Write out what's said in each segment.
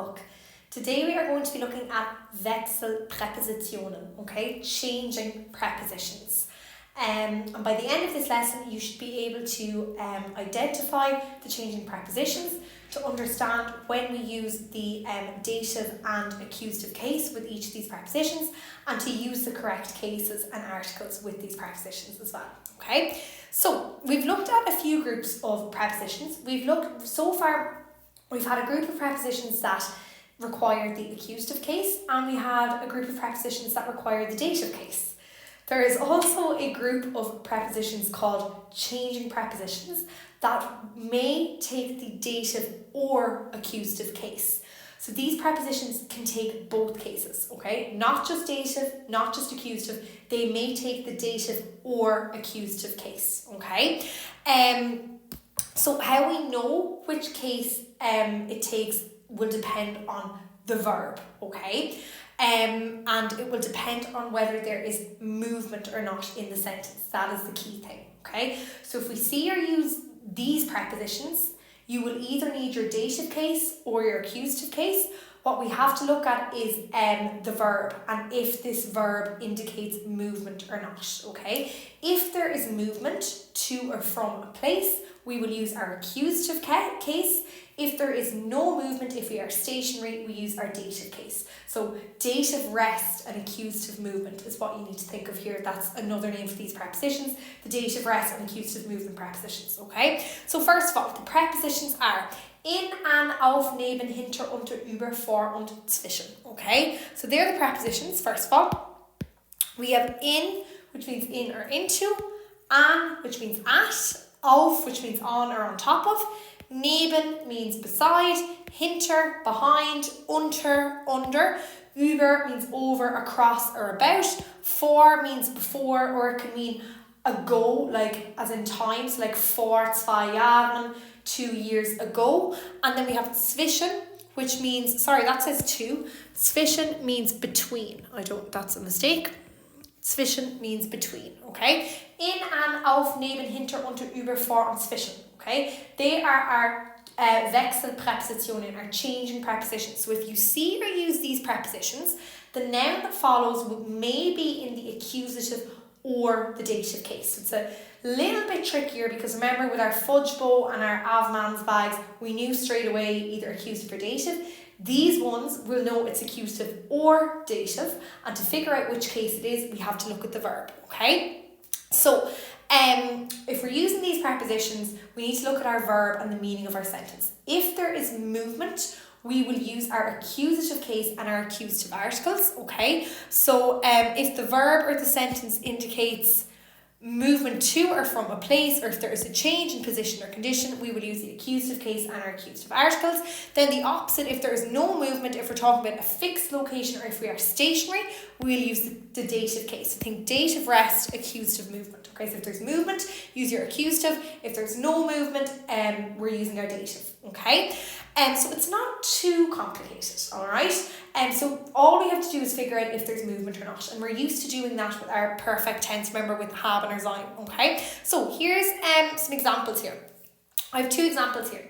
look. Today we are going to be looking at Wechselpräpositionen, okay, changing prepositions. And by the end of this lesson, you should be able to identify the changing prepositions, to understand when we use the dative and accusative case with each of these prepositions, and to use the correct cases and articles with these prepositions as well. Okay, so we've looked at a few groups of prepositions. So far we've had a group of prepositions that require the accusative case, and we had a group of prepositions that require the dative case. There is also a group of prepositions called changing prepositions that may take the dative or accusative case. So these prepositions can take both cases, okay? Not just dative, not just accusative. They may take the dative or accusative case, okay? So how we know which case it takes will depend on the verb, okay? And it will depend on whether there is movement or not in the sentence. That is the key thing, okay? So if we see or use these prepositions, you will either need your dative case or your accusative case. What we have to look at is the verb, and if this verb indicates movement or not, okay? If there is movement to or from a place, we will use our accusative case. If there is no movement, if we are stationary, we use our dative case. So dative rest and accusative movement is what you need to think of here. That's another name for these prepositions, the dative rest and accusative movement prepositions, okay? So first of all, the prepositions are in, an, auf, neben, hinter, unter, über, vor und zwischen, okay? So they're the prepositions, first of all. We have in, which means in or into, an, which means at, auf, which means on or on top of, neben means beside, hinter, behind, unter, under, über means over, across or about, vor means before, or it can mean ago, like as in times, like vor 2 Jahren, 2 years ago. And then we have zwischen, which means, sorry, that says two. Zwischen means between. That's a mistake. Zwischen means between, okay? In, an, auf, neben, hinter, unter, über, vor und zwischen, okay? They are our Wechselpräpositionen, our changing prepositions. So if you see or use these prepositions, the noun that follows may be in the accusative or the dative case. So it's a little bit trickier because remember, with our fudge bowl and our avmans bags, we knew straight away either accusative or dative. These ones will know it's accusative or dative, and to figure out which case it is, we have to look at the verb, okay? So if we're using these prepositions, we need to look at our verb and the meaning of our sentence. If there is movement, we will use our accusative case and our accusative articles, okay? So if the verb or the sentence indicates movement to or from a place, or if there is a change in position or condition, we will use the accusative case and our accusative articles. Then the opposite, if there is no movement, if we're talking about a fixed location or if we are stationary, we'll use the dative case. So think dative rest, accusative movement. Okay, so if there's movement, use your accusative. If there's no movement, we're using our dative. Okay, so it's not too complicated, all right? So all we have to do is figure out if there's movement or not, and we're used to doing that with our perfect tense, remember, with haben or sein, okay? So here's some examples here. I have 2 examples here.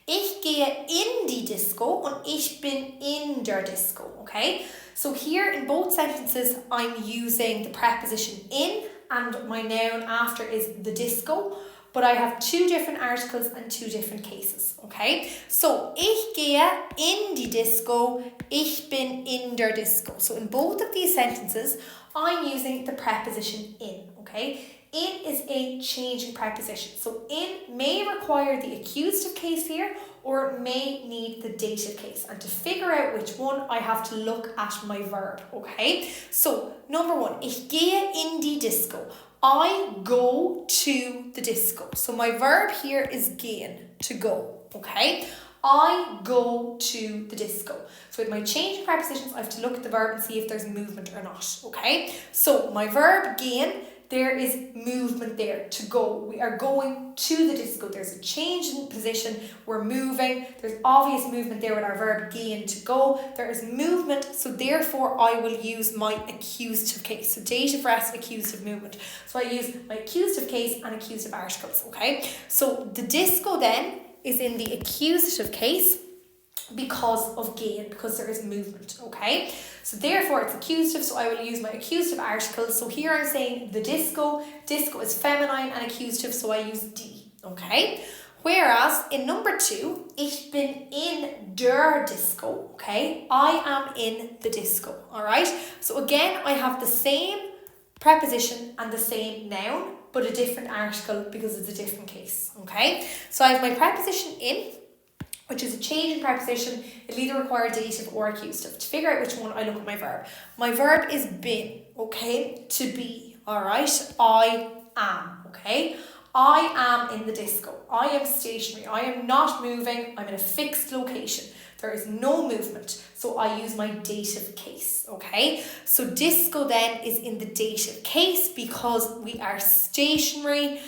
Ich gehe in die Disco und ich bin in der Disco, okay? So here in both sentences, I'm using the preposition in, and my noun after is the disco, but I have 2 different articles and 2 different cases, okay? So, ich gehe in die Disco, ich bin in der Disco. So in both of these sentences, I'm using the preposition in, okay? In is a changing preposition. So in may require the accusative case here, or it may need the dative case. And to figure out which one, I have to look at my verb, okay? So, number 1, ich gehe in die Disco. I go to the disco. So my verb here is gehen, to go, okay? I go to the disco. So with my changing prepositions, I have to look at the verb and see if there's movement or not, okay? So my verb gehen, there is movement there, to go. We are going to the disco. There's a change in position. We're moving. There's obvious movement there with our verb gehen, to go. There is movement, so therefore I will use my accusative case. So dative rest, accusative movement. So I use my accusative case and accusative articles, okay? So the disco then is in the accusative case. because of gehen, because there is movement, okay? So therefore it's accusative, so I will use my accusative article. So here I'm saying the disco is feminine and accusative, so I use die, okay? Whereas in number 2, ich bin in der Disco, okay? I am in the disco, all right? So again, I have the same preposition and the same noun, but a different article because it's a different case, okay? So I have my preposition in, which is a change in preposition. It'll either require dative or accusative. To figure out which one, I look at my verb. My verb is been, okay? To be, all right? I am, okay? I am in the disco. I am stationary. I am not moving. I'm in a fixed location. There is no movement. So I use my dative case, okay? So disco then is in the dative case because we are stationary.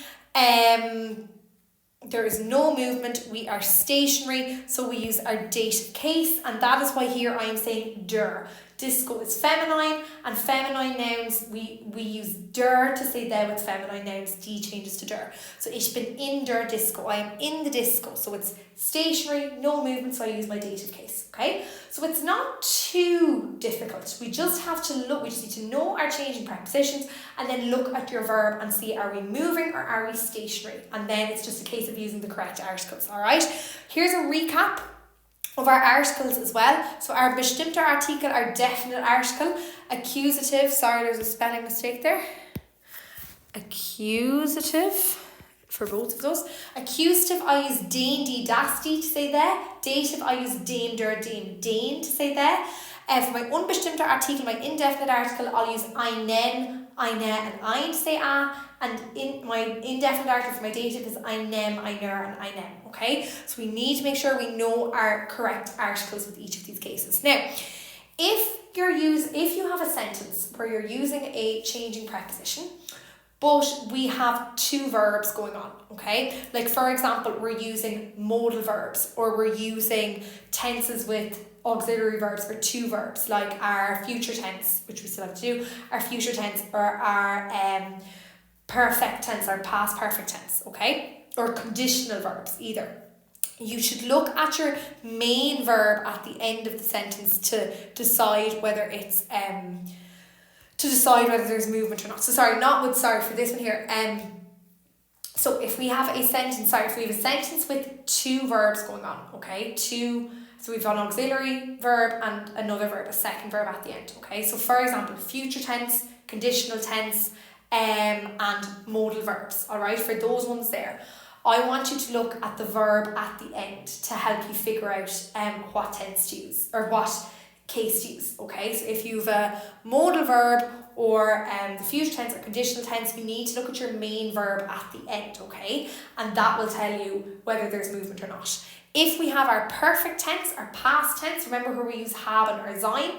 There is no movement, we are stationary, so we use our dative case, and that is why here I am saying der. Disco is feminine, and feminine nouns, we use der to say there with feminine nouns, die changes to der. So ich bin in der Disco, I am in the disco, so it's stationary, no movement, so I use my dative case, okay? So it's not too difficult, we just have to look, we just need to know our changing prepositions, and then look at your verb and see are we moving or are we stationary, and then it's just a case of using the correct articles, alright? Here's a recap of our articles as well. So our bestimmter Artikel, our definite article, accusative, sorry there's a spelling mistake there, accusative for both of those. Accusative I use den, die, das, die to say there. Dative I use dem, der, dem, den to say there. For my unbestimmter Artikel, my indefinite article, I'll use einen, eine and ein to say and in my indefinite article for my dative is einem, einer and einem, okay? So we need to make sure we know our correct articles with each of these cases. Now, if you have a sentence where you're using a changing preposition, but we have 2 verbs going on, okay? Like for example, we're using modal verbs, or we're using tenses with auxiliary verbs or 2 verbs, like our future tense, which we still have to do, our future tense, or our perfect tense, or past perfect tense, okay? Or conditional verbs, either. You should look at your main verb at the end of the sentence to decide whether it's there's movement or not. So for this one here. So if we have a sentence with 2 verbs going on, okay? So we've got an auxiliary verb and another verb, a second verb at the end, okay? So for example, future tense, conditional tense, and modal verbs, all right? For those ones there, I want you to look at the verb at the end to help you figure out what tense to use, or what case to use, okay? So if you've a modal verb or the future tense or conditional tense, you need to look at your main verb at the end, okay? And that will tell you whether there's movement or not. If we have our perfect tense, our past tense, remember where we use haben or sein.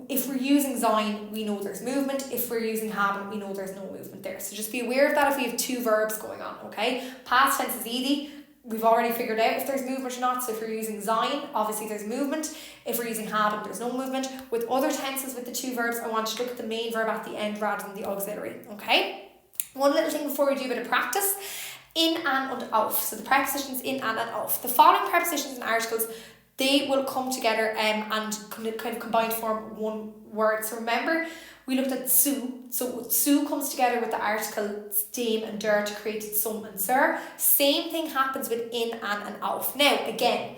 If we're using sein, we know there's movement. If we're using haben, we know there's no movement there. So just be aware of that if we have 2 verbs going on, okay? Past tense is easy. We've already figured out if there's movement or not. So if you're using sein, obviously there's movement. If we're using haben, there's no movement. With other tenses with the 2 verbs, I want you to look at the main verb at the end rather than the auxiliary, okay? One little thing before we do a bit of practice. In, an und auf. So the prepositions in, an and auf. The following prepositions and articles, they will come together and kind of combine to form one word. So remember, we looked at zu. So zu comes together with the articles dem and der to create zum and zur. Same thing happens with in, an and auf. Now, again,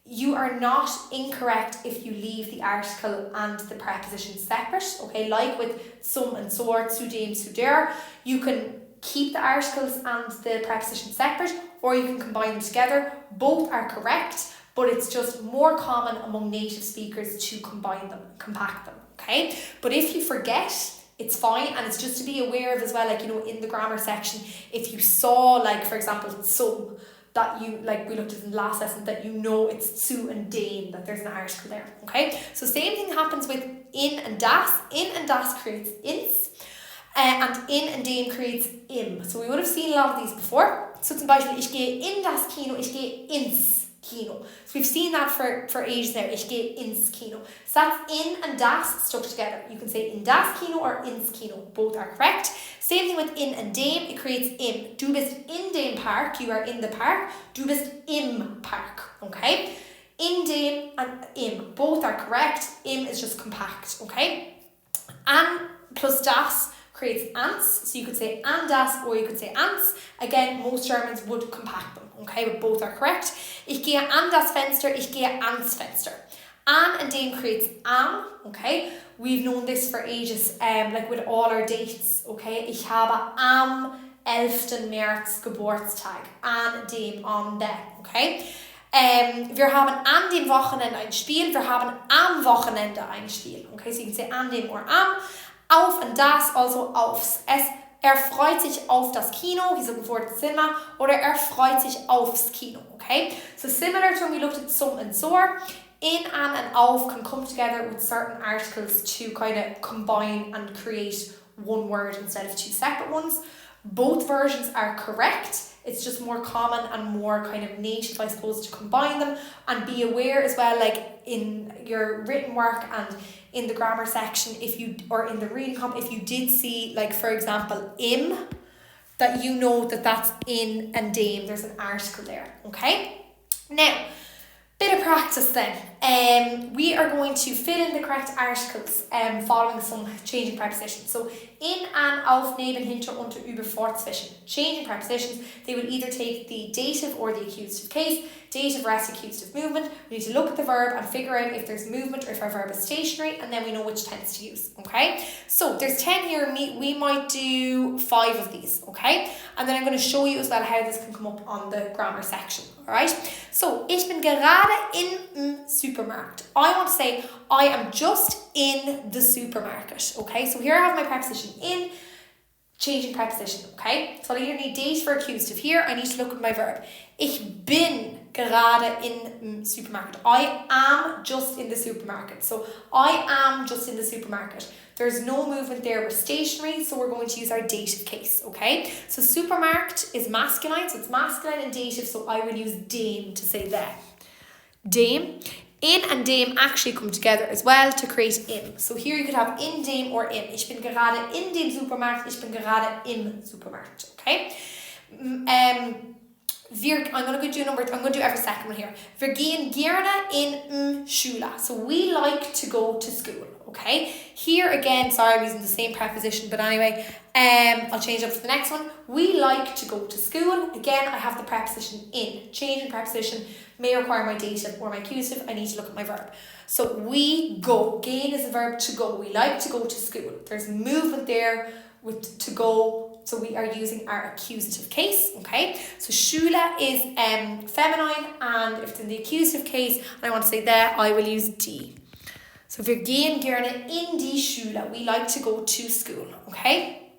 you are not incorrect if you leave the article and the preposition separate. Okay, like with zum and zur, zu dem, zu der, you can keep the articles and the preposition separate, or you can combine them together. Both are correct, but it's just more common among native speakers to combine them, compact them, okay? But if you forget, it's fine, and it's just to be aware of as well, like, you know, in the grammar section, if you saw, like, for example, some that you, like we looked at in the last lesson, that you know it's zu and den, that there's an article there, okay? So same thing happens with in and das. In and das creates ins, and in and den creates im. So we would have seen a lot of these before. So zum Beispiel, ich gehe in das Kino, ich gehe ins Kino. So we've seen that for ages now. Ich gehe ins Kino. So that's in and das stuck together. You can say in das Kino or ins Kino. Both are correct. Same thing with in and dem. It creates im. Du bist in dem Park. You are in the park. Du bist im Park. Okay? In dem and im, both are correct. Im is just compact, okay? An plus das creates ants, so you could say an das or you could say ants. Again, most Germans would compact them, okay, but both are correct. Ich gehe an das Fenster, ich gehe ans Fenster. An and dem creates am, okay? We've known this for ages, like with all our dates, okay? Ich habe am 11. März Geburtstag, an dem, on the, okay? Wir haben an dem Wochenende ein Spiel, wir haben am Wochenende ein Spiel, okay? So you can say an dem or am. Auf and das, also aufs. Er freut sich auf das Kino, he's looking forward to the cinema, oder er freut sich aufs Kino, okay? So similar to when we looked at some and sore, in, an and auf can come together with certain articles to kind of combine and create one word instead of two separate ones. Both versions are correct. It's just more common and more kind of native, I suppose, to combine them. And be aware as well, like in your written work and in the grammar section, or in the reading comp, if you did see, like for example, im, that you know that that's in and dem. There's an article there, okay? Now, bit of practice then. We are going to fill in the correct articles following some changing prepositions. So in, an, auf, neben, hinter, unter, über, fort, zwischen. Changing prepositions, they will either take the dative or the accusative case. Dative, rest, accusative, movement. We need to look at the verb and figure out if there's movement or if our verb is stationary, and then we know which tense to use, okay? So there's 10 here, we might do 5 of these, okay? And then I'm going to show you as well how this can come up on the grammar section, alright? So, ich bin gerade im Supermarkt. I want to say, I am just in the supermarket, okay? So here I have my preposition in, changing preposition, okay? So I either need dative or accusative. Here I need to look at my verb. Ich bin gerade in Supermarkt. I am just in the supermarket. So I am just in the supermarket. There's no movement there. We're stationary, so we're going to use our dative case, okay? So Supermarkt is masculine, so it's masculine and dative, so I will use dem to say that. Dem. In and dem actually come together as well to create im. So here you could have in dem or im. Ich bin gerade in dem Supermarkt, ich bin gerade im Supermarkt, okay? I'm going to do every second one here. Wir gehen gerne in Schule. So we like to go to school, okay? Here again, sorry, I'm using the same preposition, but anyway, I'll change up for the next one. We like to go to school. Again, I have the preposition in. Changing preposition may require my dative or my accusative. I need to look at my verb. So we go. Gehen is a verb to go. We like to go to school. There's movement there with to go. So we are using our accusative case, okay? So Schule is feminine, and if it's in the accusative case, and I want to say that, I will use die. So wir gehen gerne in die Schule. We like to go to school, okay?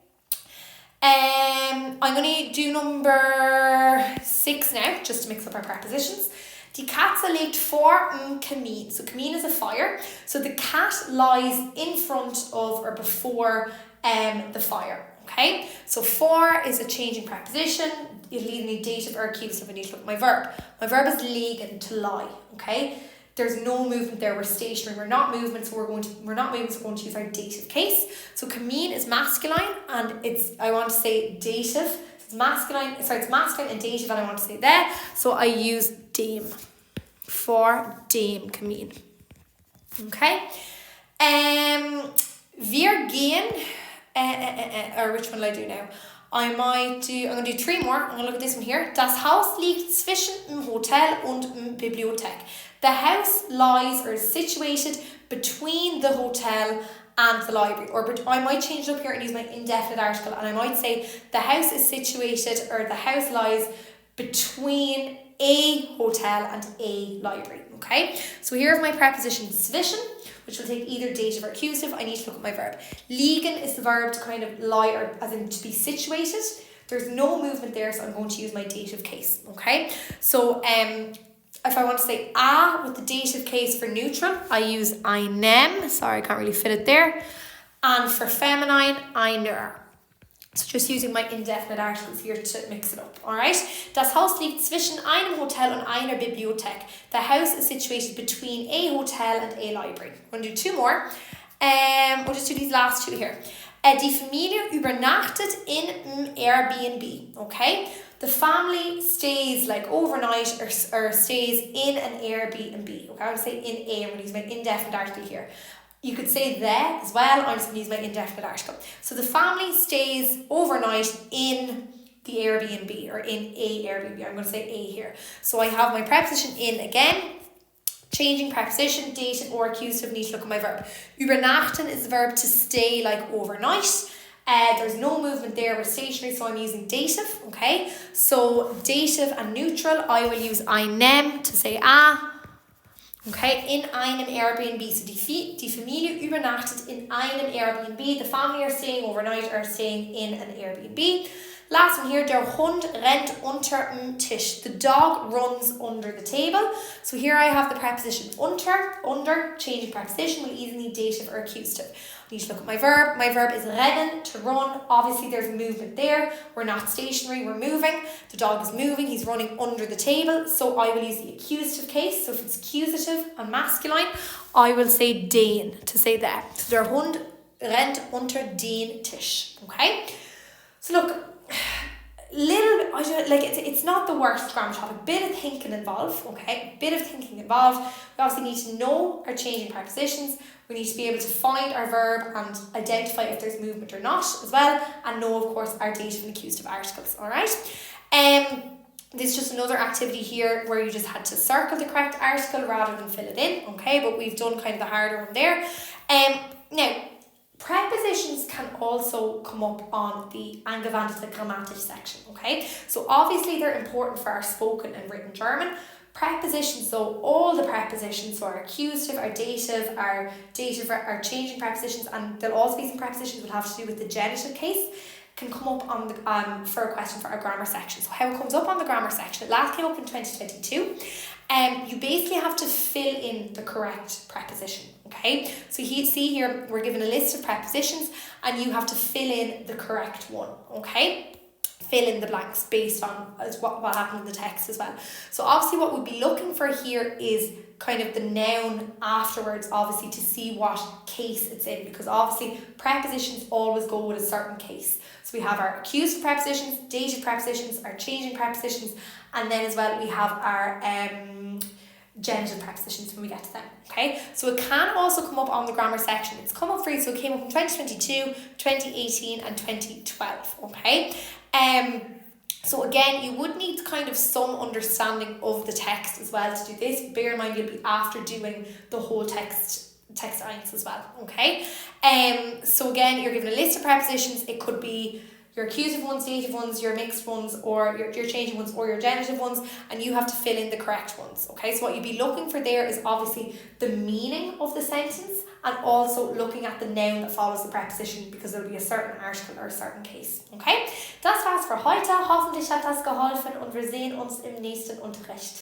I'm going to do number 6 now, just to mix up our prepositions. Die Katze liegt vor dem Kamin. So Kamin is a fire. So the cat lies in front of or before the fire. Okay, so for is a changing preposition. It'll either need dative or accusative. I need to look at my verb. My verb is liegen, to lie. Okay, there's no movement there. We're stationary. We're not movement, so we're going to use our dative case. So kamin is masculine, and I want to say dative. It's masculine and dative, and I want to say that. So I use dem for dem kamin. Okay, wir gehen. Or which one will I do now? I'm going to do 3 more. I'm going to look at this one here. Das Haus liegt zwischen dem Hotel und dem Bibliothek. The house lies or is situated between the hotel and the library. Or I might change it up here and use my indefinite article, and I might say the house is situated, or the house lies between a hotel and a library. Okay, so here's my preposition zwischen, which will take either dative or accusative. I need to look at my verb. Liegen is the verb to kind of lie, or as in to be situated. There's no movement there, so I'm going to use my dative case. Okay, so if I want to say a with the dative case for neutral, I use einem. Sorry, I can't really fit it there. And for feminine, einer. So just using my indefinite articles here to mix it up, alright? Das Haus liegt zwischen einem Hotel und einer Bibliothek. The house is situated between a hotel and a library. We're going to do 2 more. We'll just do these last 2 here. Die Familie übernachtet in Airbnb, okay? The family stays like overnight or stays in an Airbnb. Okay, I would say in a, I'm going to use my indefinite article here. You could say the as well, I'm just going to use my indefinite article. So the family stays overnight in the Airbnb or in a Airbnb. I'm going to say a here. So I have my preposition in again. Changing preposition, dative or accusative, need to look at my verb. Übernachten is the verb to stay like overnight. There's no movement there, we're stationary, so I'm using dative, okay? So dative and neutral, I will use einem to say okay? In einem Airbnb, so die Familie übernachtet in einem Airbnb. The family are staying overnight or staying in an Airbnb. Last one here, der Hund rennt unter dem Tisch. The dog runs under the table. So here I have the preposition under, changing preposition, will either need dative or accusative. I need to look at my verb. My verb is rennen, to run. Obviously there's movement there. We're not stationary, we're moving. The dog is moving, he's running under the table. So I will use the accusative case. So if it's accusative and masculine, I will say den, to say that. So der Hund rennt unter den Tisch. Okay? So look, it's not the worst grammar topic. Bit of thinking involved, okay? Bit of thinking involved. We obviously need to know our changing prepositions. We need to be able to find our verb and identify if there's movement or not as well, and know, of course, our dative and accusative articles. All right. This is just another activity here where you just had to circle the correct article rather than fill it in. Okay, but we've done kind of the harder one there. Now. Prepositions can also come up on the angewandte Grammatik section, okay? So obviously they're important for our spoken and written German. Prepositions, though, all the prepositions, so our accusative, our dative, our changing prepositions, and there'll also be some prepositions that will have to do with the genitive case, can come up on the for a question for our grammar section. So how it comes up on the grammar section, it last came up in 2022. You basically have to fill in the correct preposition, okay? So see here, we're given a list of prepositions and you have to fill in the correct one, okay? Fill in the blanks based on what happened in the text as well. So obviously what we'll be looking for here is kind of the noun afterwards, obviously, to see what case it's in, because obviously prepositions always go with a certain case. So we have our accusative prepositions, dative prepositions, our changing prepositions, and then as well we have our genitive prepositions when we get to them, okay? So it can also come up on the grammar section. It's come up for you, so it came up in 2022, 2018 and 2012, okay? So again, you would need kind of some understanding of the text as well to do this. Bear in mind, you'll be after doing the whole text science as well, okay? So again, you're given a list of prepositions. It could be your accusative ones, dative ones, your mixed ones, or your changing ones, or your genitive ones, and you have to fill in the correct ones, okay? So what you'd be looking for there is obviously the meaning of the sentence, and also looking at the noun that follows the preposition, because there'll be a certain article or a certain case, okay? Das war's für heute. Hoffentlich hat das geholfen und wir sehen uns im nächsten Unterricht.